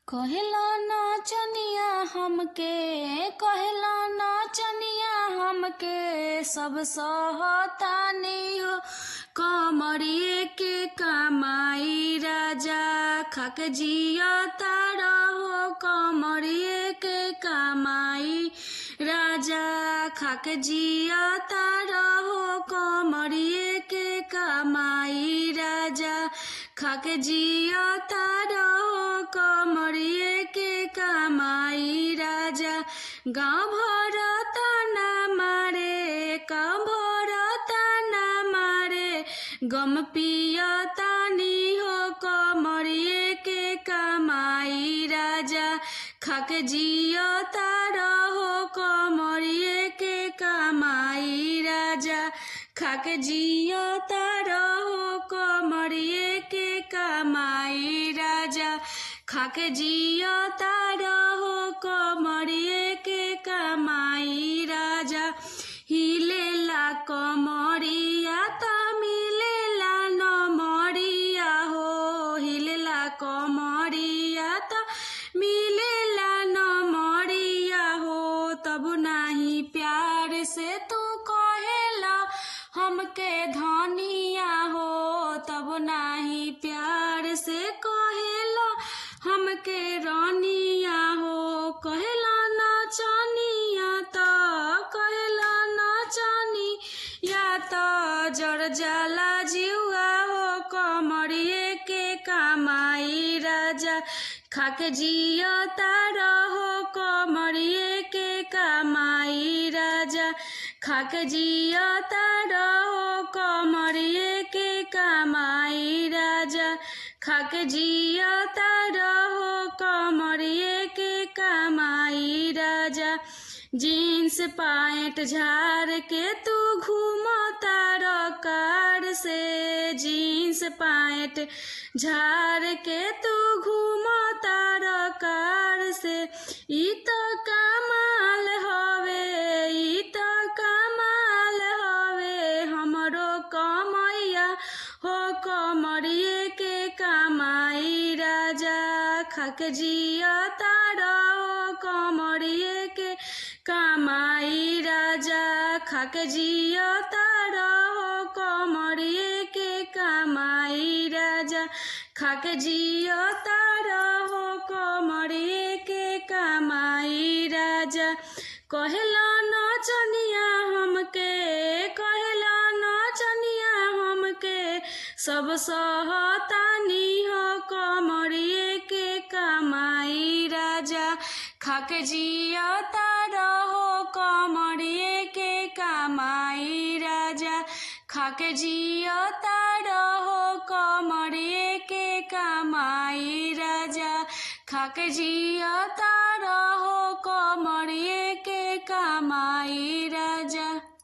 कहला नाचनिया हमके कहला नाचनिया हमके सब सहतानी हो कमरिए के कमाई राजा खाक जिया तारा हो कमरिए के कमाई राजा खाक जिया तारा हो कमरिए के कमाई राजा खाक जिया तारा हो कमरिए के कमाई राजा गाँव भर ताना मारे गाँव भर ताना मारे गम पिया तानी हो कमरिए के कमाई राजा खाक जिया तारा हो कमरिए के कमाई राजा खाक जिया तारा हो कमरिए के कमाई राजा खाक जिया तारा हो कमरिए के कमाई राजा हिलेला कमरिया त मिलेला नमरिया हो हिलेला कमरिया त मिलेला नमरिया हो तब नाही प्यार से तू कहेला हमके धनिया हो तब नाही प्यार से कहेला हमके रानिया हो कहेला नाचनिया त कहेला नाचनी या त जड़ जाला जिउआ हो कमरिए के कमाई राजा खाक जिया तारा हो कमरिए के कमाई राजा खाक जिया तारा हो कमरिए के कमाई राजा खाक जिया तारा हो कमरिए के कमाई राजा जीन्स पैंट झाड़ के तू घूमो तारा कार से जीन्स पैंट झाड़ के तू घूमो तारा कार से ई तो कमाल हवे ई तो कमाल हवे हमरो कमैया हो कमरिए के कमाई राजा खाक जिया तारा हो कमरिए के कमाई राजा खाक जिया तारा हो कमरिए के कमाई राजा खाक जिया तारा हो कमरिए के कमाई राजा कहला नाचनिया हमके कहला नाचनिया हमके सब सहतानी हो कमरिए के कमाई राजा खाक जिया तारा हो कमरिए के कमाई राजा खाक जिया तारा हो कमरिए के कमाई राजा खाक जिया तारा हो कमरिए के कमाई राजा।